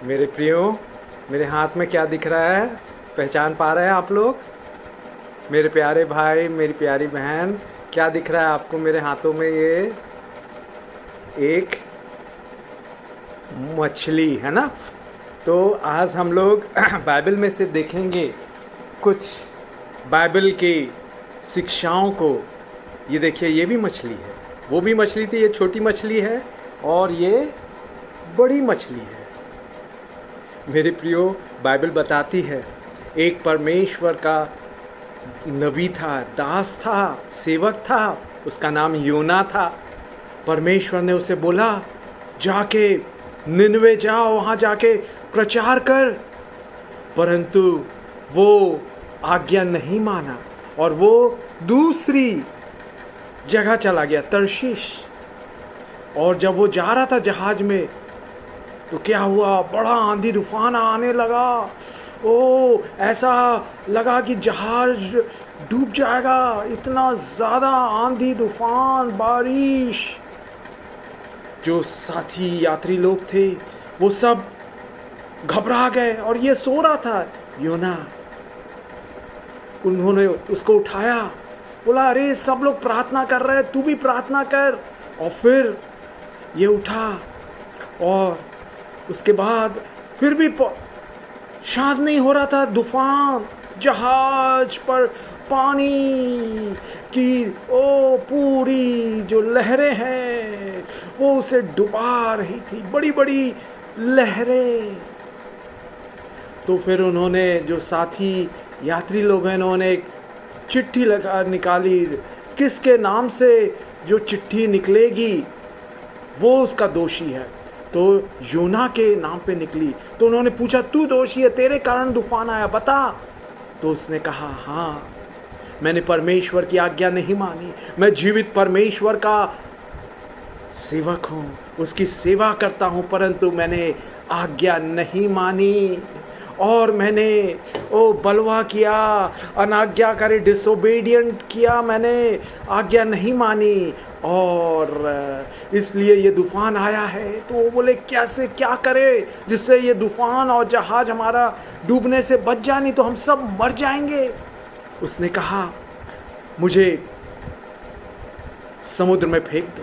मेरे प्रियो, मेरे हाथ में क्या दिख रहा है? पहचान पा रहे हैं आप लोग? मेरे प्यारे भाई, मेरी प्यारी बहन, क्या दिख रहा है आपको मेरे हाथों में? ये एक मछली है ना। तो आज हम लोग बाइबल में से देखेंगे कुछ बाइबल की शिक्षाओं को। ये देखिए, ये भी मछली है, वो भी मछली थी, ये छोटी मछली है और ये बड़ी मछली है। मेरे प्रियो, बाइबल बताती है एक परमेश्वर का नबी था, दास था, सेवक था, उसका नाम योना था। परमेश्वर ने उसे बोला, जाके निनवे जाओ, वहाँ जाके प्रचार कर। परंतु वो आज्ञा नहीं माना और वो दूसरी जगह चला गया, तर्शीश। और जब वो जा रहा था जहाज में, तो क्या हुआ? बड़ा आंधी तूफान आने लगा। ओ, ऐसा लगा कि जहाज डूब जाएगा। इतना ज़्यादा आंधी तूफान, बारिश। जो साथी यात्री लोग थे वो सब घबरा गए और ये सो रहा था योना। उन्होंने उसको उठाया, बोला, अरे सब लोग प्रार्थना कर रहे हैं, तू भी प्रार्थना कर। और फिर ये उठा और उसके बाद फिर भी शांत नहीं हो रहा था तूफान। जहाज पर पानी की पूरी जो लहरें हैं वो उसे डुबा रही थी, बड़ी बड़ी लहरें। तो फिर उन्होंने, जो साथी यात्री लोग हैं, उन्होंने एक चिट्ठी निकाली। किसके नाम से जो चिट्ठी निकलेगी वो उसका दोषी है। तो योना के नाम पे निकली। तो उन्होंने पूछा, तू दोषी है, तेरे कारण तूफान आया, बता। तो उसने कहा, हाँ, मैंने परमेश्वर की आज्ञा नहीं मानी। मैं जीवित परमेश्वर का सेवक हूँ, उसकी सेवा करता हूँ, परंतु मैंने आज्ञा नहीं मानी और मैंने बलवा किया, अनाज्ञाकारी, डिसोबीडियंट किया, मैंने आज्ञा नहीं मानी और इसलिए ये तूफान आया है। तो वो बोले, कैसे, क्या करे जिससे ये तूफान और जहाज हमारा डूबने से बच जाए, नहीं तो हम सब मर जाएंगे। उसने कहा, मुझे समुद्र में फेंक दो।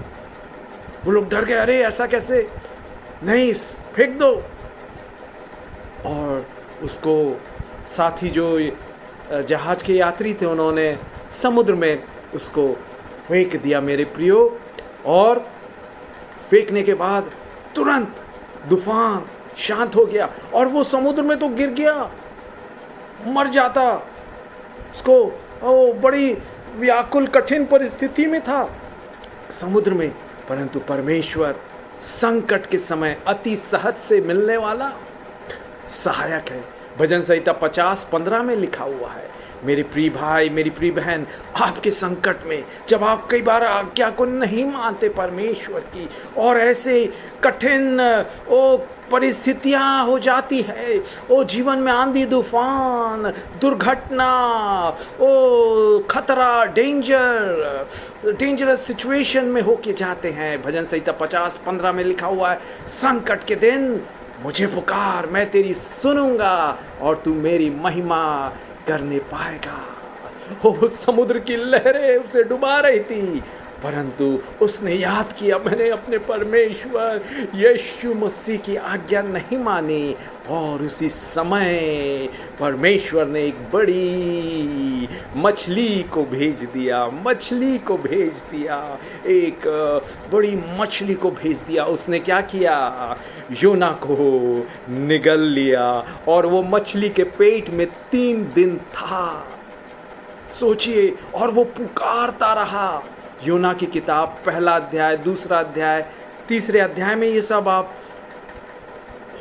वो लोग डर गए, अरे ऐसा कैसे? नहीं, फेंक दो। और उसको साथी जो जहाज के यात्री थे, उन्होंने समुद्र में उसको फेंक दिया मेरे प्रियो। और फेंकने के बाद तुरंत तूफान शांत हो गया और वो समुद्र में तो गिर गया, मर जाता। उसको बड़ी व्याकुल कठिन परिस्थिति में था समुद्र में। परंतु परमेश्वर संकट के समय अति सहज से मिलने वाला सहायक है। भजन संहिता 50:15 में लिखा हुआ है, मेरे प्रिय भाई, मेरी प्रिय बहन, आपके संकट में जब आप कई बार आज्ञा को नहीं मानते परमेश्वर की और ऐसे कठिन परिस्थितियां हो जाती है, जीवन में आंधी तूफान, दुर्घटना, खतरा, डेंजरस सिचुएशन में होके जाते हैं। भजन संहिता 50:15 में लिखा हुआ है, संकट के दिन मुझे पुकार, मैं तेरी सुनूंगा और तू मेरी महिमा करने पाएगा। समुद्र की लहरें उसे डुबा रही थी, परंतु उसने याद किया, मैंने अपने परमेश्वर यीशु मसीह की आज्ञा नहीं मानी। और उसी समय परमेश्वर ने एक बड़ी मछली को भेज दिया, एक बड़ी मछली को भेज दिया। उसने क्या किया? योना को निगल लिया और वो मछली के पेट में 3 दिन था। सोचिए, और वो पुकारता रहा। योना की किताब 1 अध्याय, 2 अध्याय, 3 अध्याय में ये सब आप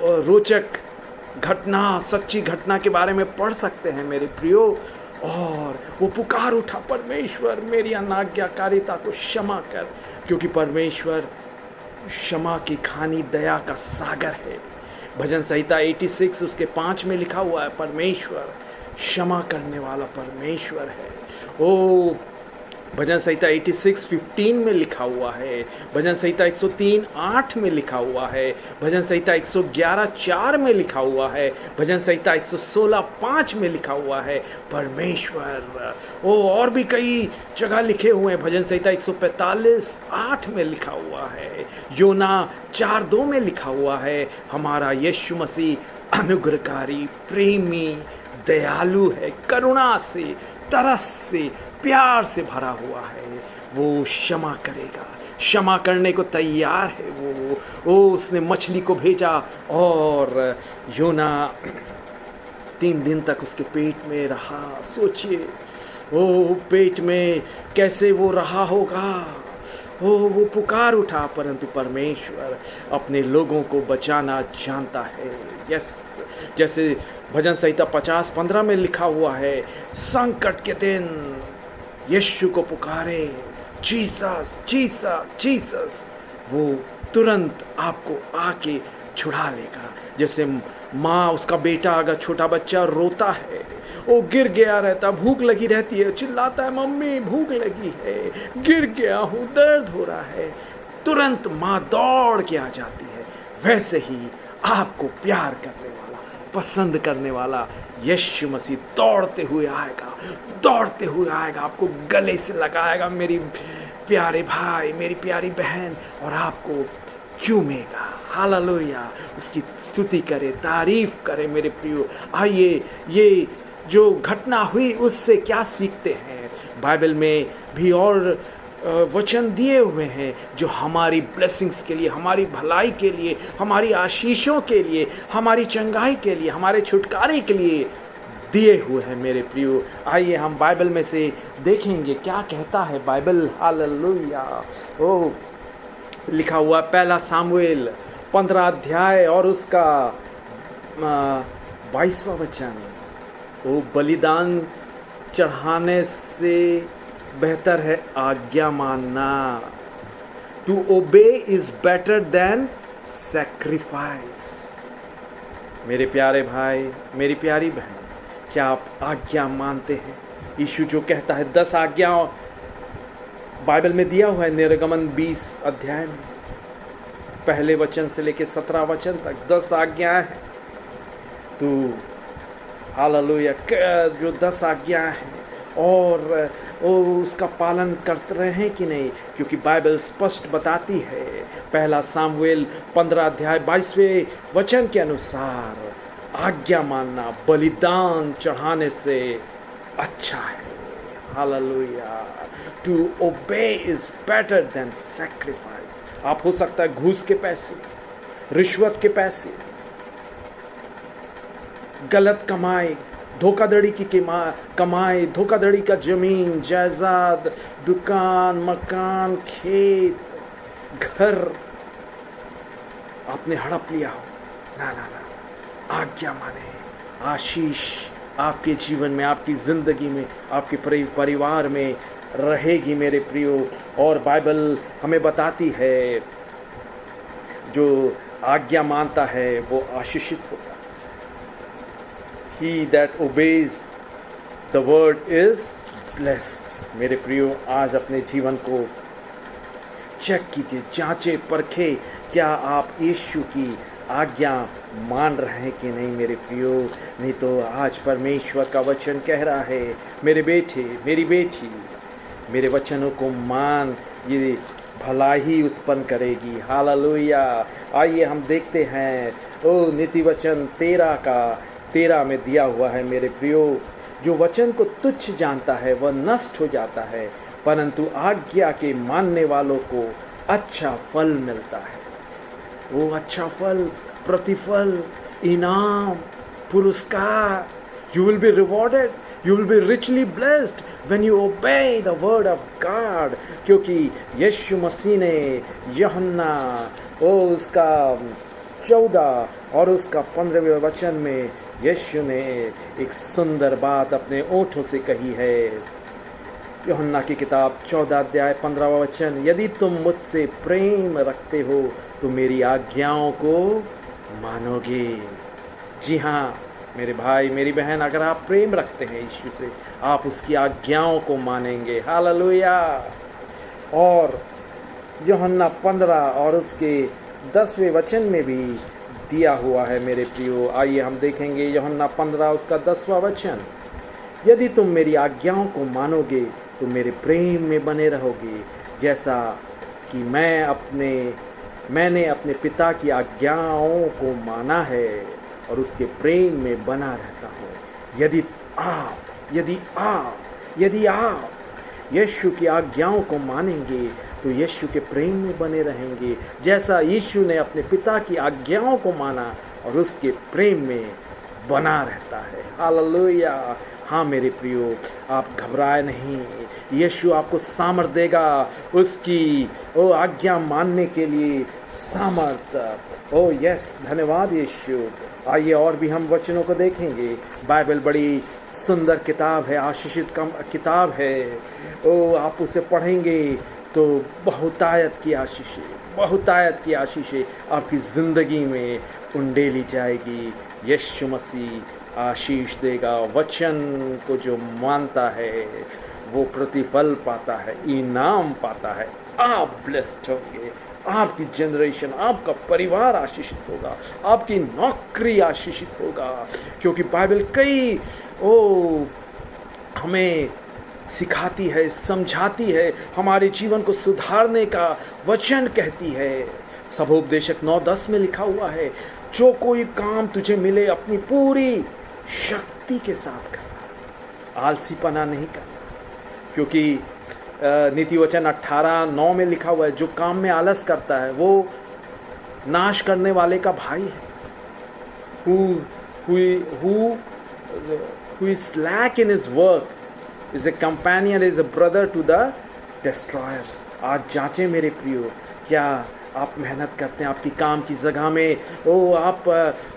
रोचक घटना, सच्ची घटना के बारे में पढ़ सकते हैं मेरे प्रियो। और वो पुकार उठा, परमेश्वर मेरी अनाज्ञाकारिता को क्षमा कर, क्योंकि परमेश्वर क्षमा की खानी, दया का सागर है। भजन संहिता 86 उसके 5 में लिखा हुआ है, परमेश्वर क्षमा करने वाला परमेश्वर है। भजन संहिता 86:15 में लिखा हुआ है, भजन संहिता 103:8 में लिखा हुआ है, भजन संहिता 111:4 में लिखा हुआ है, भजन संहिता 116:5 में लिखा हुआ है परमेश्वर। और भी कई जगह लिखे हुए हैं। भजन संहिता 145:8 में लिखा हुआ है, योना 4:2 में लिखा हुआ है, हमारा यीशु मसीह अनुग्रहकारी, प्रेमी, दयालु है, करुणा से, तरस से, प्यार से भरा हुआ है। वो क्षमा करेगा, क्षमा करने को तैयार है। वो उसने मछली को भेजा और योना 3 दिन तक उसके पेट में रहा। सोचिए पेट में कैसे वो रहा होगा। वो पुकार उठा, परंतु परमेश्वर अपने लोगों को बचाना जानता है। यस, जैसे भजन संहिता 50:15 में लिखा हुआ है, संकट के दिन यीशु को पुकारे, जीसस जीसस जीसस, वो तुरंत आपको आके छुड़ा लेगा। जैसे माँ उसका बेटा, अगर छोटा बच्चा रोता है, वो गिर गया रहता, भूख लगी रहती है, चिल्लाता है मम्मी भूख लगी है, गिर गया हूँ, दर्द हो रहा है, तुरंत माँ दौड़ के आ जाती है। वैसे ही आपको प्यार करने वाला, पसंद करने वाला यीशु मसीह दौड़ते हुए आएगा, दौड़ते हुए आएगा, आपको गले से लगाएगा, मेरी प्यारे भाई, मेरी प्यारी बहन, और आपको चूमेगा। हालेलुया, उसकी स्तुति करे, तारीफ करे। मेरे प्रियो, आइए ये जो घटना हुई उससे क्या सीखते हैं। बाइबल में भी और वचन दिए हुए हैं जो हमारी ब्लेसिंग्स के लिए, हमारी भलाई के लिए, हमारी आशीषों के लिए, हमारी चंगाई के लिए, हमारे छुटकारे के लिए दिए हुए हैं। मेरे प्रियो, आइए हम बाइबल में से देखेंगे क्या कहता है बाइबल। हालेलुया। लिखा हुआ 1 सामुएल 15 अध्याय और उसका 22वां वचन, वो बलिदान चढ़ाने से बेहतर है आज्ञा मानना। To obey is better than sacrifice. मेरे प्यारे भाई, मेरी प्यारी बहन, क्या आप आज्ञा मानते हैं? यीशु जो कहता है 10 आज्ञा बाइबल में दिया हुआ है, निर्गमन 20 अध्याय में, पहले वचन से लेकर 17 वचन तक 10 आज्ञाएं हैं। तो हालेलुया, जो 10 आज्ञाएं हैं और उसका पालन करते रहे हैं कि नहीं, क्योंकि बाइबल स्पष्ट बताती है 1 सामुएल 15 अध्याय 22वें वचन के अनुसार आज्ञा मानना बलिदान चढ़ाने से अच्छा है। Hallelujah, to obey is better than sacrifice. आप हो सकता है घूस के पैसे, रिश्वत के पैसे, गलत कमाई, धोखाधड़ी की कमाई, धोखाधड़ी का जमीन जायदाद, दुकान, मकान, खेत, घर आपने हड़प लिया हो। ना ना ना, आज्ञा माने, आशीष आपके जीवन में, आपकी ज़िंदगी में, आपके परिवार में रहेगी मेरे प्रियो। और बाइबल हमें बताती है जो आज्ञा मानता है वो आशीषित होता है। He that obeys the word is blessed। मेरे प्रियो, आज अपने जीवन को चेक कीजिए, जांचे परखे, क्या आप यीशु की आज्ञा मान रहे हैं कि नहीं मेरे प्रियो। नहीं तो आज परमेश्वर का वचन कह रहा है, मेरे बेटे, मेरी बेटी, मेरे वचनों को मान, ये भला ही उत्पन्न करेगी। हालेलुया। आइए हम देखते हैं नीति वचन 13 में दिया हुआ है। मेरे प्रियो, जो वचन को तुच्छ जानता है वह नष्ट हो जाता है, परंतु आज्ञा के मानने वालों को अच्छा फल मिलता है। वो अच्छा फल, प्रतिफल, इनाम, पुरस्कार, you will be rewarded, you will be richly blessed when you obey the word of God। क्योंकि यीशु मसीह ने यूहन्ना उसका 14 और उसका 15वें वचन में यीशु ने एक सुंदर बात अपने ओठों से कही है। यूहन्ना की किताब 14 अध्याय 15वां वचन, यदि तुम मुझसे प्रेम रखते हो तो मेरी आज्ञाओं को मानोगे। जी हाँ, मेरे भाई मेरी बहन, अगर आप प्रेम रखते हैं यीशु से, आप उसकी आज्ञाओं को मानेंगे। हालेलुया। और यूहन्ना 15 और उसके 10वें वचन में भी दिया हुआ है मेरे प्रियो। आइए हम देखेंगे यूहन्ना 15 उसका 10वां वचन। यदि तुम मेरी आज्ञाओं को मानोगे तो मेरे प्रेम में बने रहोगे, जैसा कि मैंने अपने पिता की आज्ञाओं को माना है और उसके प्रेम में बना रहता हूँ। यदि आप यीशु की आज्ञाओं को मानेंगे तो यीशु के प्रेम में बने रहेंगे, जैसा यीशु ने अपने पिता की आज्ञाओं को माना और उसके प्रेम में बना रहता है। हालेलुया। हाँ मेरे प्रियो, आप घबराए नहीं, यीशु आपको सामर्थ देगा उसकी आज्ञा मानने के लिए, सामर्थ। ओ यस, धन्यवाद यीशु। आइए और भी हम वचनों को देखेंगे। बाइबल बड़ी सुंदर किताब है, आशीषित किताब है। ओ आप उसे पढ़ेंगे तो बहुतायत की आशीषें आपकी ज़िंदगी में उंडेली जाएगी। यीशु मसीह आशीष देगा। वचन को जो मानता है वो प्रतिफल पाता है, इनाम पाता है। आप ब्लेस्ड होंगे, आपकी जनरेशन, आपका परिवार आशीषित होगा, आपकी नौकरी आशीषित होगा, क्योंकि बाइबल कई हमें सिखाती है, समझाती है, हमारे जीवन को सुधारने का वचन कहती है। सबोपदेशक 9:10 में लिखा हुआ है, जो कोई काम तुझे मिले अपनी पूरी शक्ति के साथ करना, आलसीपना नहीं करना, क्योंकि नीति वचन 18:9 में लिखा हुआ है, जो काम में आलस करता है वो नाश करने वाले का भाई है। who is slack in his work is a companion, is a brother to the destroyer। आज जांचें मेरे प्रियो, क्या आप मेहनत करते हैं आपकी काम की जगह में? आप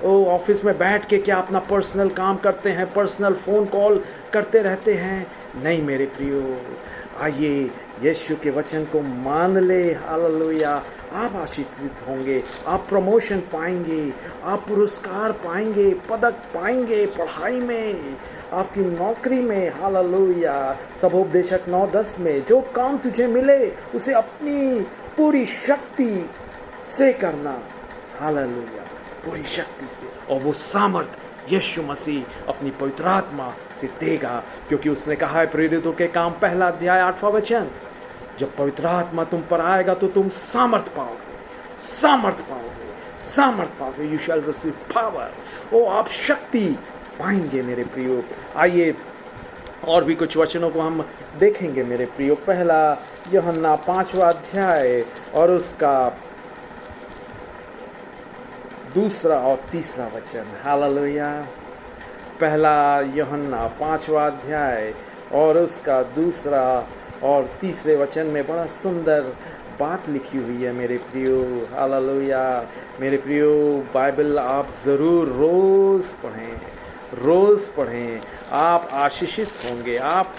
ऑफिस में बैठ के क्या अपना पर्सनल काम करते हैं, पर्सनल फ़ोन कॉल करते रहते हैं? नहीं मेरे प्रियो, आइए यीशु के वचन को मान ले। हालेलुया। आप आशीषित होंगे, आप प्रमोशन पाएंगे, आप पुरस्कार पाएंगे, पदक पाएंगे पढ़ाई में, आपकी नौकरी में। हालेलुया। सबोपदेशक 9:10 में, जो काम तुझे मिले उसे अपनी पूरी शक्ति से करना। हालेलुया, पूरी शक्ति से। और वो सामर्थ यीशु मसीह अपनी पवित्र आत्मा से देगा, क्योंकि उसने कहा है प्रेरितों के काम 1 अध्याय 8वां वचन, जब पवित्र आत्मा तुम पर आएगा तो तुम सामर्थ पाओगे। You shall receive power. आप शक्ति पाएंगे मेरे प्रियो। आइए और भी कुछ वचनों को हम देखेंगे मेरे प्रियो। 1 यूहन्ना 5वां अध्याय और उसका 2 और 3 वचन। हालेलुया। 1 यूहन्ना 5वां अध्याय और उसका 2 और 3 वचन में बड़ा सुंदर बात लिखी हुई है मेरे प्रियो। हालेलुया। मेरे प्रियो, बाइबल आप ज़रूर रोज़ पढ़ें, आप आशीषित होंगे, आप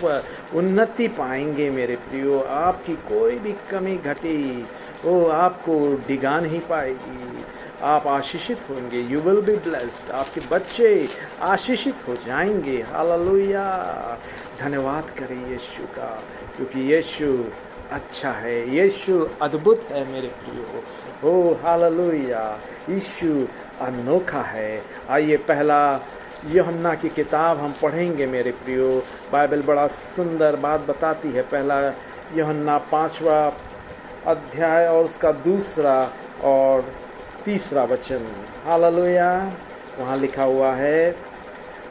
उन्नति पाएंगे मेरे प्रियो। आपकी कोई भी कमी घटी आपको डिगा नहीं पाएगी। आप आशीषित होंगे, यू विल बी ब्लेस्ड। आपके बच्चे आशीषित हो जाएंगे। हालेलुया। धन्यवाद करें यीशु का, क्योंकि यीशु अच्छा है, यीशु अद्भुत है मेरे प्रियो। हालेलुया। यीशु अनोखा है। आइए 1 यूहन्ना की किताब हम पढ़ेंगे मेरे प्रियो। बाइबल बड़ा सुंदर बात बताती है। 1 यूहन्ना 5वां अध्याय और उसका 2 और 3 वचन। हालेलुया। वहाँ लिखा हुआ है,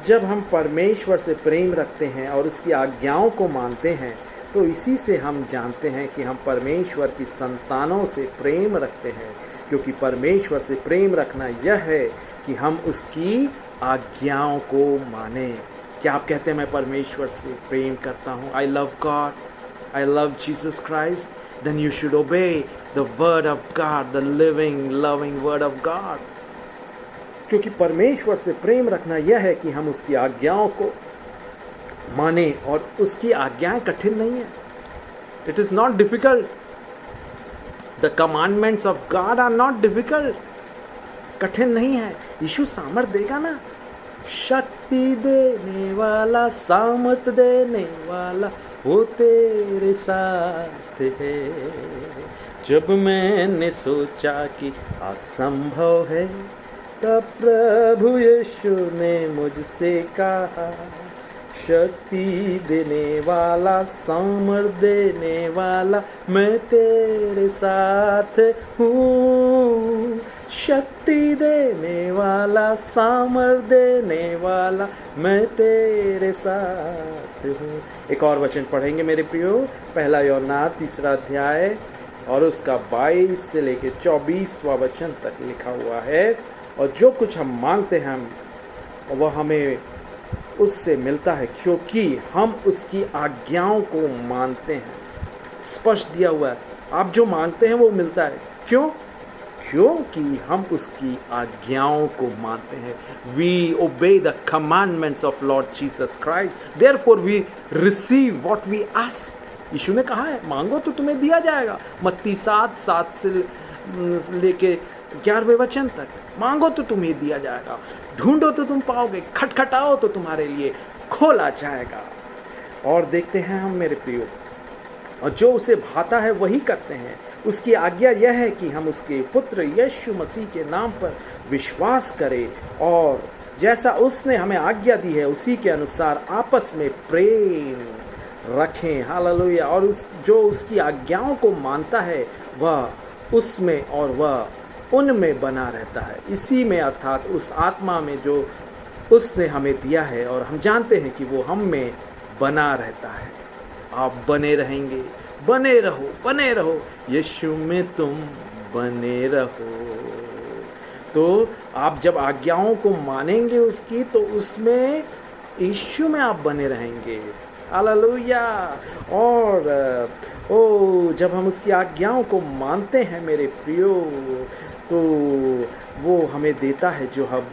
जब हम परमेश्वर से प्रेम रखते हैं और उसकी आज्ञाओं को मानते हैं तो इसी से हम जानते हैं कि हम परमेश्वर की संतानों से प्रेम रखते हैं, क्योंकि परमेश्वर से प्रेम रखना यह है कि हम उसकी आज्ञाओं को माने। क्या आप कहते हैं मैं परमेश्वर से प्रेम करता हूँ? I love God, I love Jesus Christ. then you should obey the word of God, the living, loving word of God. क्योंकि परमेश्वर से प्रेम रखना यह है कि हम उसकी आज्ञाओं को माने, और उसकी आज्ञाएं कठिन नहीं है. It is not difficult. The commandments of God are not difficult. कठिन नहीं है. यीशु सामर्थ देगा ना. शक्ति देने वाला, सामर्थ देने वाला वो तेरे साथ है। जब मैंने सोचा कि असंभव है, तब प्रभु यीशु ने मुझसे कहा, शक्ति देने वाला, सामर्थ देने वाला मैं तेरे साथ हूँ। शक्ति देने वाला, सामर्थ देने वाला मैं तेरे साथ हूँ। एक और वचन पढ़ेंगे मेरे प्रियो, पहला यूहन्ना 3 अध्याय और उसका 22 से लेकर 24वां वचन तक लिखा हुआ है। और जो कुछ हम मांगते हैं वह हमें उससे मिलता है, क्योंकि हम उसकी आज्ञाओं को मानते हैं। स्पष्ट दिया हुआ है, आप जो मांगते हैं वो मिलता है। क्यों? क्योंकि हम उसकी आज्ञाओं को मानते हैं। We obey the commandments of Lord Jesus Christ, therefore we receive what we ask. यीशु ने कहा है, मांगो तो तुम्हें दिया जाएगा। मत्ती 7 से लेके 11वें वचन तक, मांगो तो तुम्हें दिया जाएगा, ढूंढो तो तुम पाओगे, खटखटाओ तो तुम्हारे लिए खोला जाएगा। और देखते हैं हम मेरे प्रियो, और जो उसे भाता है वही करते हैं। उसकी आज्ञा यह है कि हम उसके पुत्र यीशु मसीह के नाम पर विश्वास करें, और जैसा उसने हमें आज्ञा दी है उसी के अनुसार आपस में प्रेम रखें। हालेलुया। और जो उसकी आज्ञाओं को मानता है वह उसमें और वह उनमें बना रहता है, इसी में अर्थात उस आत्मा में जो उसने हमें दिया है। और हम जानते हैं कि वो हम में बना रहता है। आप बने रहेंगे, बने रहो, बने रहो, यीशु में तुम बने रहो। तो आप जब आज्ञाओं को मानेंगे उसकी, तो उसमें यीशु में आप बने रहेंगे। हालेलुया। और जब हम उसकी आज्ञाओं को मानते हैं मेरे प्रियो, तो वो हमें देता है जो हम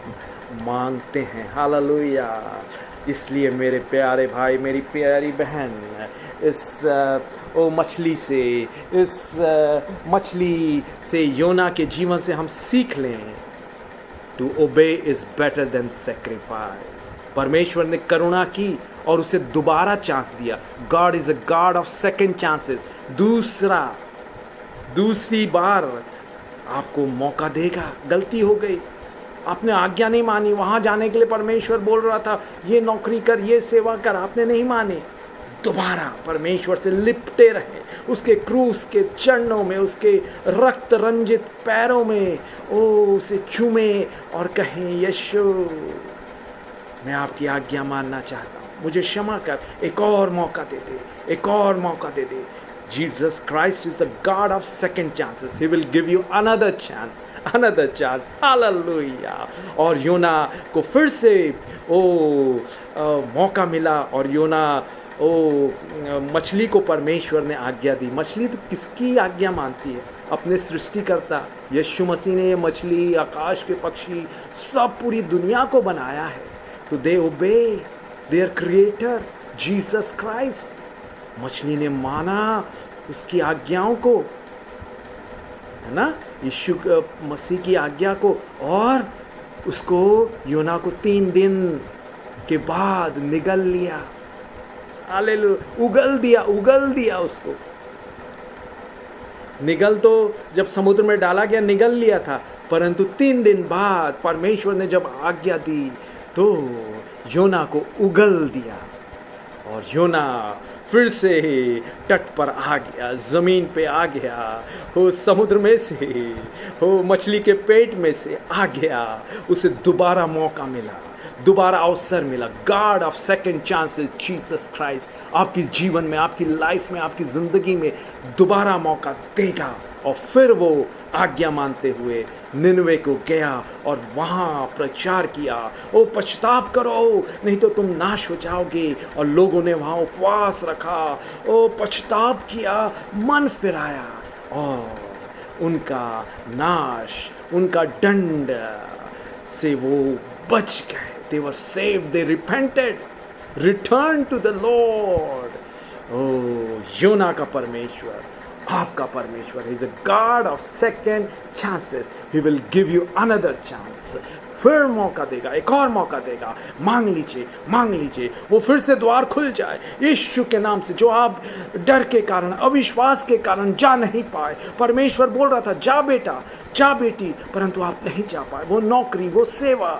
मांगते हैं। हालेलुया। इसलिए मेरे प्यारे भाई, मेरी प्यारी बहन, इस मछली से योना के जीवन से हम सीख लें, to obey is better then sacrifice. परमेश्वर ने करुणा की और उसे दोबारा चांस दिया। God is a God of second chances. दूसरी बार आपको मौका देगा। गलती हो गई, आपने आज्ञा नहीं मानी, वहां जाने के लिए परमेश्वर बोल रहा था ये नौकरी कर, ये सेवा कर, आपने नहीं माने। दोबारा परमेश्वर से लिपटे रहे, उसके क्रूस के चरणों में, उसके रक्त रंजित पैरों में उसे चूमे और कहें, यीशु मैं आपकी आज्ञा मानना चाहता हूँ, मुझे क्षमा कर, एक और मौका दे दे, एक और मौका दे दे। Jesus Christ is the God of second chances. He will give you another chance, another chance. Hallelujah. और योना को फिर से मौका मिला, और योना मछली को परमेश्वर ने आज्ञा दी। मछली तो किसकी आज्ञा मानती है? अपने सृष्टिकर्ता यीशु मसीह ने ये मछली, आकाश के पक्षी, सब पूरी दुनिया को बनाया है। तो दे ओबे देयर क्रिएटर जीसस क्राइस्ट। मछली ने माना उसकी आज्ञाओं को, है ना, यीशु मसीह की आज्ञा को, और उसको योना को 3 दिन के बाद निगल लिया। हालेलुया। उगल दिया उसको। निगल तो जब समुद्र में डाला गया निगल लिया था, परंतु 3 दिन बाद परमेश्वर ने जब आज्ञा दी तो योना को उगल दिया, और योना फिर से तट पर आ गया, ज़मीन पे आ गया, वो समुद्र में से, वो मछली के पेट में से आ गया। उसे दोबारा मौका मिला, दोबारा अवसर मिला। God of second chances Jesus Christ आपकी जीवन में, आपकी लाइफ में, आपकी ज़िंदगी में दोबारा मौका देगा। और फिर वो आज्ञा मानते हुए निनवे को गया और वहाँ प्रचार किया, ओ पश्चाताप करो नहीं तो तुम नाश हो जाओगे। और लोगों ने वहाँ उपवास रखा, ओ पश्चाताप किया, मन फिराया, और उनका नाश, उनका दंड से वो बच गए। They were saved, they repented, returned to the Lord. Oh, योना का परमेश्वर, आपका परमेश्वर is a God of second chances. He will give you another chance. फिर मौका देगा, एक और मौका देगा। मांग लीजिए, मांग लीजिए, वो फिर से द्वार खुल जाए यीशु के नाम से। जो आप डर के कारण, अविश्वास के कारण जा नहीं पाए, परमेश्वर बोल रहा था जा बेटा, जा बेटी, परंतु आप नहीं जा पाए। वो नौकरी, वो सेवा,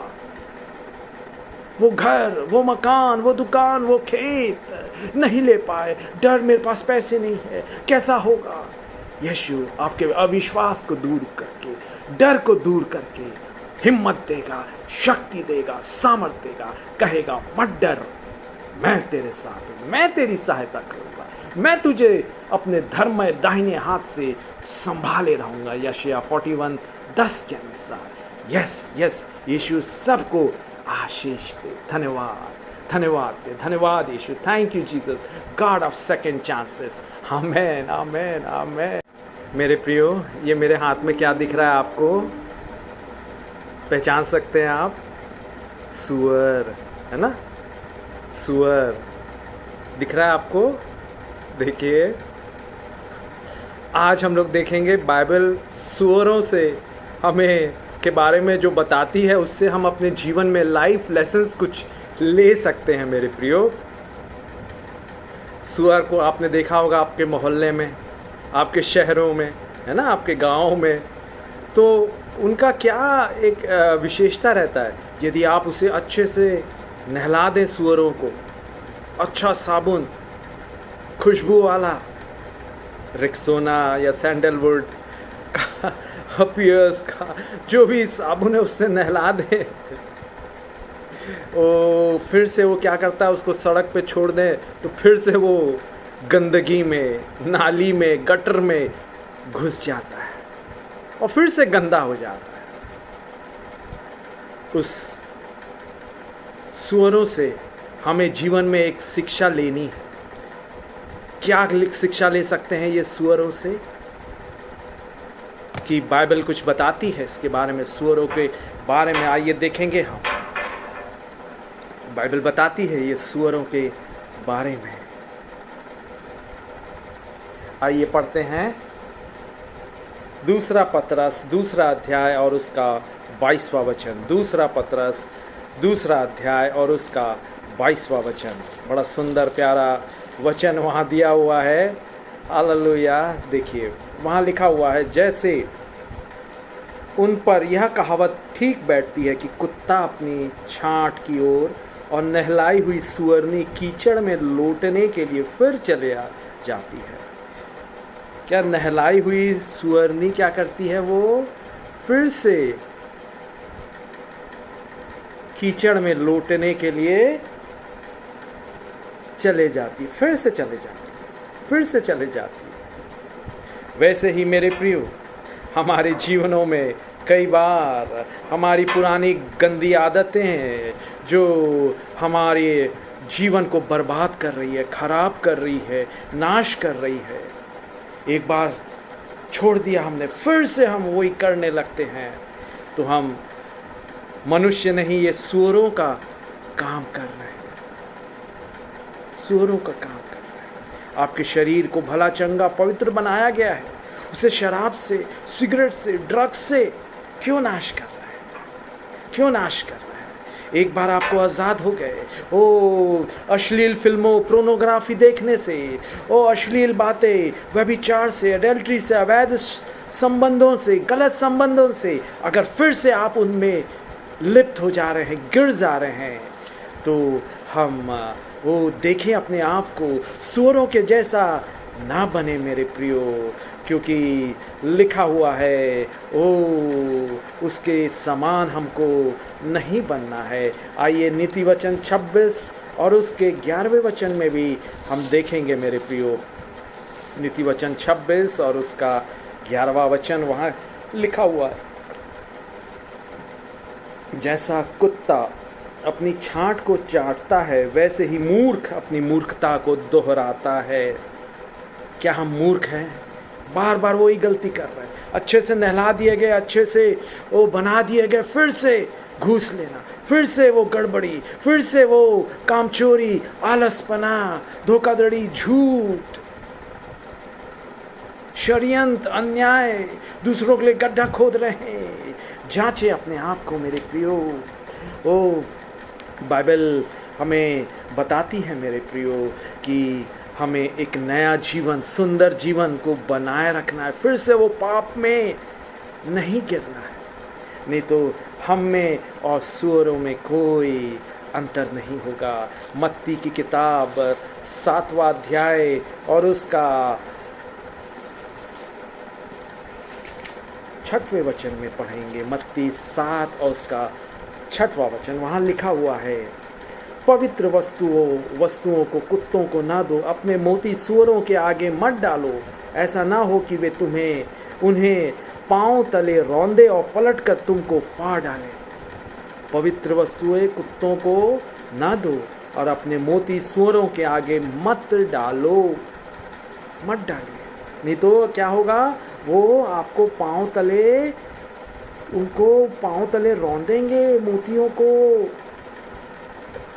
वो घर, वो मकान, वो दुकान, वो खेत नहीं ले पाए। डर, मेरे पास पैसे नहीं है, कैसा होगा। यीशु आपके अविश्वास को दूर करके, डर को दूर करके हिम्मत देगा, शक्ति देगा, सामर्थ्य देगा। कहेगा मत डर, मैं तेरे साथ हूं, मैं तेरी सहायता करूंगा, मैं तुझे अपने धर्ममय दाहिने हाथ से संभाले रहूंगा। यशायाह 41:10 के अनुसार। यस यस, यीशु सबको आशीष दे। धन्यवाद, धन्यवाद दे, धन्यवाद Yeshu. Thank you Jesus, God of second chances. Amen, amen, amen. मेरे प्रियो, ये मेरे हाथ में क्या दिख रहा है आपको? पहचान सकते हैं आप? सूअर, है ना? सूअर दिख रहा है आपको? देखिए, आज हम लोग देखेंगे बाइबल सूअरों से हमें के बारे में जो बताती है, उससे हम अपने जीवन में लाइफ लेसन्स कुछ ले सकते हैं। मेरे प्रियो, सूअर को आपने देखा होगा आपके मोहल्ले में, आपके शहरों में, है ना, आपके गाँव में। तो उनका क्या एक विशेषता रहता है। यदि आप उसे अच्छे से नहला दें, सूअरों को अच्छा साबुन, खुशबू वाला रेक्सोना या सैंडलवुड का, पियर्स का, जो भी साबुन है उससे नहला दें, ओ फिर से वो क्या करता है, उसको सड़क पे छोड़ दें तो फिर से वो गंदगी में, नाली में, गटर में घुस जाता है और फिर से गंदा हो जाता है। उस सूअरों से हमें जीवन में एक शिक्षा लेनी है। क्या शिक्षा ले सकते हैं ये सूअरों से? कि बाइबल कुछ बताती है इसके बारे में, सूअरों के बारे में। आइए देखेंगे हम, बाइबल बताती है ये सूअरों के बारे में। आइए पढ़ते हैं दूसरा पतरस, दूसरा अध्याय और उसका 22वां वचन। दूसरा पतरस, दूसरा अध्याय और उसका 22वां वचन। बड़ा सुंदर प्यारा वचन वहाँ दिया हुआ है। हालेलुया। देखिए, वहाँ लिखा हुआ है, जैसे उन पर यह कहावत ठीक बैठती है कि कुत्ता अपनी छांट की ओर और नहलाई हुई सुअरनी कीचड़ में लौटने के लिए फिर चले जाती है। क्या नहलाई हुई सुअरनी क्या करती है? वो फिर से कीचड़ में लौटने के लिए चले जाती, फिर से चले जाती, फिर से चले जाती। वैसे ही मेरे प्रियो, हमारे जीवनों में कई बार हमारी पुरानी गंदी आदतें हैं जो हमारे जीवन को बर्बाद कर रही है, खराब कर रही है, नाश कर रही है। एक बार छोड़ दिया हमने, फिर से हम वही करने लगते हैं, तो हम मनुष्य नहीं, ये सूअरों का काम कर रहे हैं, सूअरों का काम कर रहे हैं। आपके शरीर को भला चंगा पवित्र बनाया गया है, उसे शराब से, सिगरेट से, ड्रग्स से क्यों नाश कर रहा है? क्यों नाश कर रहा है? एक बार आपको आज़ाद हो गए, ओ अश्लील फिल्मों, प्रोनोग्राफी देखने से, ओ अश्लील बातें, व्यभिचार से, एडल्ट्री से, अवैध संबंधों से, गलत संबंधों से अगर फिर से आप उनमें लिप्त हो जा रहे हैं, गिर जा रहे हैं, तो हम वो देखें अपने आप को सूअरों के जैसा ना बने मेरे प्रियो, क्योंकि लिखा हुआ है ओ उसके समान हमको नहीं बनना है। आइए नीति वचन 26 और उसके 11वें वचन में भी हम देखेंगे मेरे प्रियो। नीति वचन 26 और उसका 11वां वचन वहाँ लिखा हुआ है, जैसा कुत्ता अपनी छांट को चाटता है, वैसे ही मूर्ख अपनी मूर्खता को दोहराता है। क्या हम मूर्ख हैं? बार बार वही गलती कर रहे हैं। अच्छे से नहला दिए गए, अच्छे से वो बना दिए गए, फिर से घूस लेना, फिर से वो गड़बड़ी, फिर से वो कामचोरी, आलसपना, धोखाधड़ी, झूठ, षड्यंत्र, अन्याय, दूसरों के लिए गड्ढा खोद रहे हैं, जांचे अपने आप को मेरे प्रियो। ओ बाइबल हमें बताती है मेरे प्रियो कि हमें एक नया जीवन, सुंदर जीवन को बनाए रखना है। फिर से वो पाप में नहीं गिरना है, नहीं तो हम में और सूअरों में कोई अंतर नहीं होगा। मत्ती की किताब 7वां अध्याय और उसका 6वें वचन में पढ़ेंगे। मत्ती 7 और उसका 6वां वचन, वहाँ लिखा हुआ है, पवित्र वस्तुओं को कुत्तों को ना दो, अपने मोती सूअरों के आगे मत डालो, ऐसा ना हो कि वे उन्हें पांव तले रौंदे और पलटकर तुमको फाड़ डालें। पवित्र वस्तुएं कुत्तों को ना दो और अपने मोती सूअरों के आगे मत डालो, मत डालिए, नहीं तो क्या होगा, वो आपको उनको पांव तले रौंदेंगे मोतियों को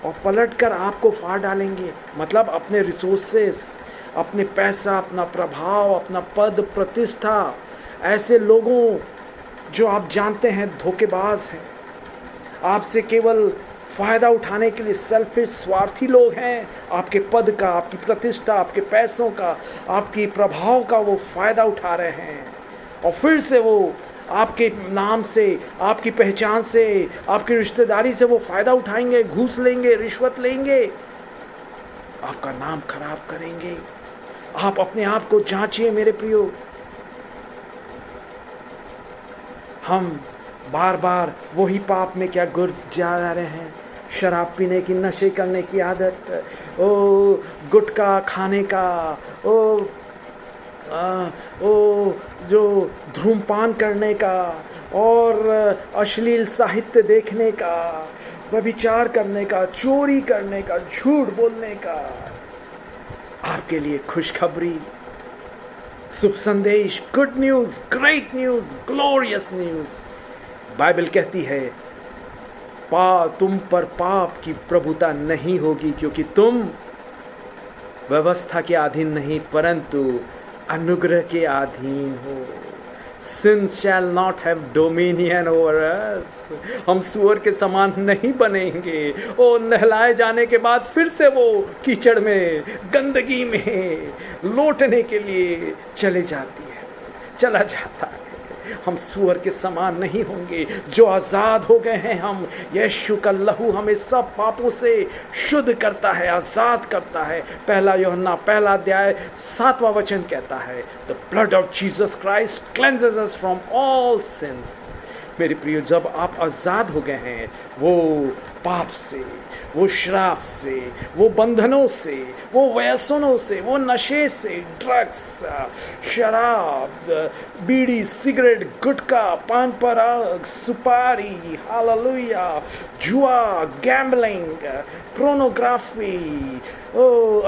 और पलटकर आपको फाड़ डालेंगे। मतलब अपने रिसोर्सेस, अपने पैसा, अपना प्रभाव, अपना पद प्रतिष्ठा, ऐसे लोगों जो आप जानते हैं धोखेबाज हैं, आपसे केवल फ़ायदा उठाने के लिए सेल्फिश स्वार्थी लोग हैं, आपके पद का, आपकी प्रतिष्ठा, आपके पैसों का, आपकी प्रभाव का वो फ़ायदा उठा रहे हैं और फिर से वो आपके नाम से, आपकी पहचान से, आपकी रिश्तेदारी से वो फ़ायदा उठाएंगे, घूस लेंगे, रिश्वत लेंगे, आपका नाम खराब करेंगे। आप अपने आप को जांचिए मेरे प्रियो। हम बार बार वही पाप में क्या गिर जा रहे हैं, शराब पीने की, नशे करने की आदत, गुटखा खाने का, जो धूम्रपान करने का और अश्लील साहित्य देखने का, व्यभिचार करने का, चोरी करने का, झूठ बोलने का। आपके लिए खुशखबरी, शुभ संदेश, good news, great news, glorious news. Bible कहती है तुम पर पाप की प्रभुता नहीं होगी, क्योंकि तुम व्यवस्था के अधीन नहीं परंतु अनुग्रह के अधीन हो। Sin shall not have dominion over us। हम सूअर के समान नहीं बनेंगे। ओ नहलाए जाने के बाद फिर से वो कीचड़ में, गंदगी में लौटने के लिए चला जाता है। हम सूअर के समान नहीं होंगे, जो आज़ाद हो गए हैं हम। यीशु का लहू हमें सब पापों से शुद्ध करता है, आज़ाद करता है। 1 यूहन्ना 1 अध्याय 7वां वचन कहता है, the blood of Jesus Christ cleanses us from all sins. मेरे प्रियो, जब आप आज़ाद हो गए हैं वो पाप से, वो श्राप से, वो बंधनों से, वो व्यसनों से, वो नशे से, ड्रग्स, शराब, बीड़ी, सिगरेट, गुटखा, पान पराग, सुपारी, हालेलुया, जुआ, गैम्बलिंग, पोर्नोग्राफी,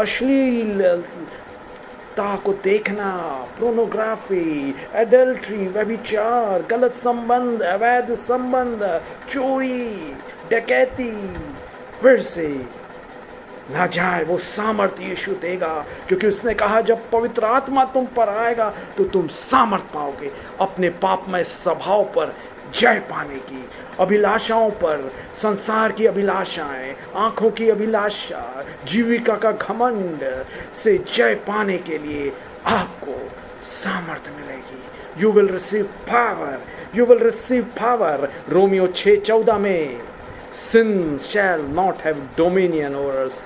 अश्लील को देखना, पोर्नोग्राफी, एडल्ट्री, व्यभिचार, गलत संबंध, अवैध संबंध, चोरी, डकैती, फिर से ना जाए। वो सामर्थ्य यीशु देगा, क्योंकि उसने कहा जब पवित्र आत्मा तुम पर आएगा तो तुम सामर्थ पाओगे अपने पापमय स्वभाव पर जय पाने की, अभिलाषाओं पर, संसार की अभिलाषाएं, आंखों की अभिलाषा, जीविका का घमंड से जय पाने के लिए आपको सामर्थ मिलेगी। You will receive power, you will receive power. Romeo 6:14 में, sin shall not have dominion over us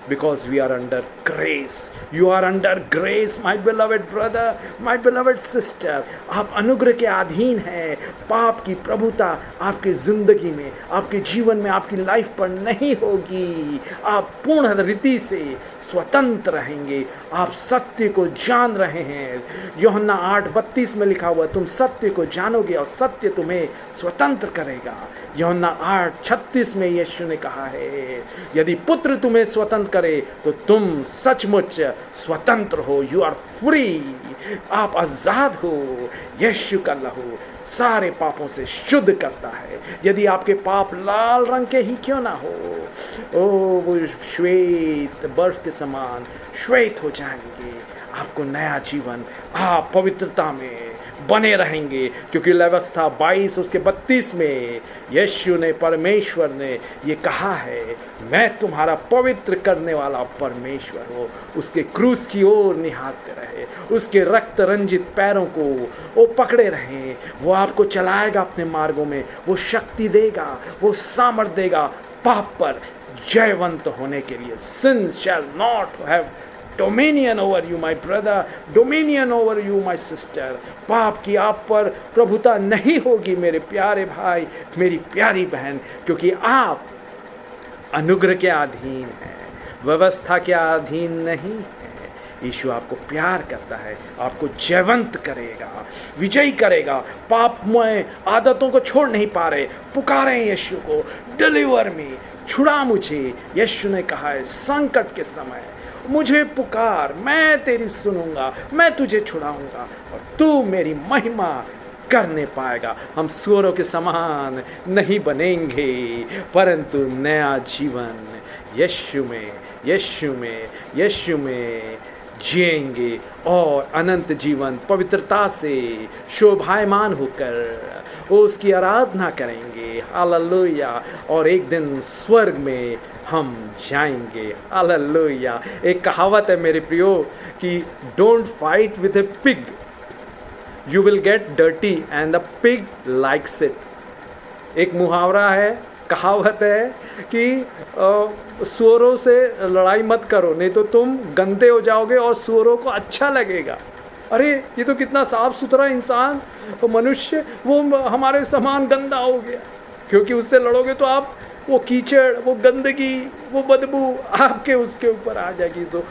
because we are under grace। You are under grace, my beloved brother, my beloved sister। आप अनुग्रह के अधीन हैं। पाप की प्रभुता आपकी जिंदगी में, आपके जीवन में, आपकी लाइफ पर नहीं होगी। आप पूर्ण रीति से स्वतंत्र रहेंगे। आप सत्य को जान रहे हैं। यूहन्ना 8:32 में लिखा हुआ, तुम सत्य को जानोगे और सत्य तुम्हें स्वतंत्र करेगा। यूहन्ना 8:36 में यीशु ने कहा है, यदि पुत्र तुम्हें स्वतंत्र करे तो तुम सचमुच स्वतंत्र हो। यू आर फ्री, आप आजाद हो। यीशु का लहू सारे पापों से शुद्ध करता है। यदि आपके पाप लाल रंग के ही क्यों ना हो, वो श्वेत बर्फ के समान श्वेत हो जाएंगे। आपको नया जीवन, आप पवित्रता में बने रहेंगे, क्योंकि व्यवस्था 22 उसके 32 में यीशु ने, परमेश्वर ने ये कहा है, मैं तुम्हारा पवित्र करने वाला परमेश्वर हूँ। उसके क्रूस की ओर निहारते रहे, उसके रक्त रंजित पैरों को वो पकड़े रहें। वो आपको चलाएगा अपने मार्गों में, वो शक्ति देगा, वो सामर्थ देगा पाप पर जयवंत होने के लिए। Sin shall not have dominion over you, my brother, dominion over you, my sister. पाप की आप पर प्रभुता नहीं होगी मेरे प्यारे भाई, मेरी प्यारी बहन, क्योंकि आप अनुग्रह के अधीन हैं, व्यवस्था के अधीन नहीं है। यीशु आपको प्यार करता है, आपको जयवंत करेगा, विजयी करेगा। पापमय आदतों को छोड़ नहीं पा रहे, पुकारें यीशु को, डिलीवर मी, छुड़ा मुझे। यीशु ने कहा है, संकट के समय मुझे पुकार, मैं तेरी सुनूंगा, मैं तुझे छुड़ाऊंगा और तू मेरी महिमा करने पाएगा। हम सूअरों के समान नहीं बनेंगे, परंतु नया जीवन यीशु में, यीशु में, यीशु में जिएंगे और अनंत जीवन पवित्रता से शोभायमान होकर उसकी आराधना करेंगे। हालेलुया। और एक दिन स्वर्ग में हम जाएंगे। हालेलुया। एक कहावत है मेरे प्रियो कि don't fight with A pig, you will get dirty and the pig likes it. एक मुहावरा है, कहावत है कि सूअरों से लड़ाई मत करो, नहीं तो तुम गंदे हो जाओगे और सूअरों को अच्छा लगेगा। अरे ये तो कितना साफ सुथरा इंसान मनुष्य, वो हमारे समान गंदा हो गया। क्योंकि उससे लड़ोगे तो आप वो कीचड़, वो गंदगी, वो बदबू आपके उसके ऊपर आ जाएगी। तो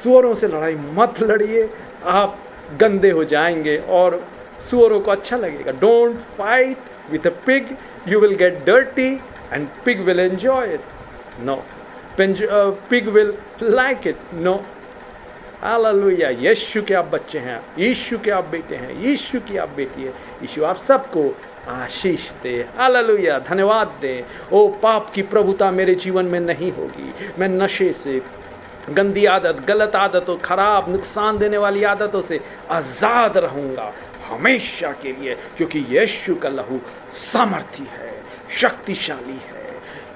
सूअरों से लड़ाई मत लड़िए, आप गंदे हो जाएंगे और सूअरों को अच्छा लगेगा। Don't fight with a pig, you will get dirty and pig will enjoy it. No. Pig will like it. No. Hallelujah. Yeshu के आप बच्चे हैं, यीशु के आप बेटे हैं, यीशु की आप बेटी है। यीशु आप सबको आशीष दे। हालेलुया। धन्यवाद दे। ओ पाप की प्रभुता मेरे जीवन में नहीं होगी। मैं नशे से, गंदी आदत, गलत आदतों, खराब नुकसान देने वाली आदतों से आज़ाद रहूँगा हमेशा के लिए, क्योंकि यीशु का लहू सामर्थी है, शक्तिशाली है।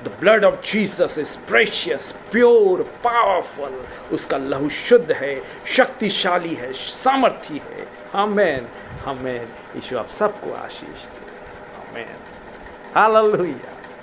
The blood of Jesus is precious, pure, powerful. उसका लहू शुद्ध है, शक्तिशाली है, सामर्थी है। आमेन, आमेन। यीशु आप सबको आशीष दे। आमेन। हालेलुया।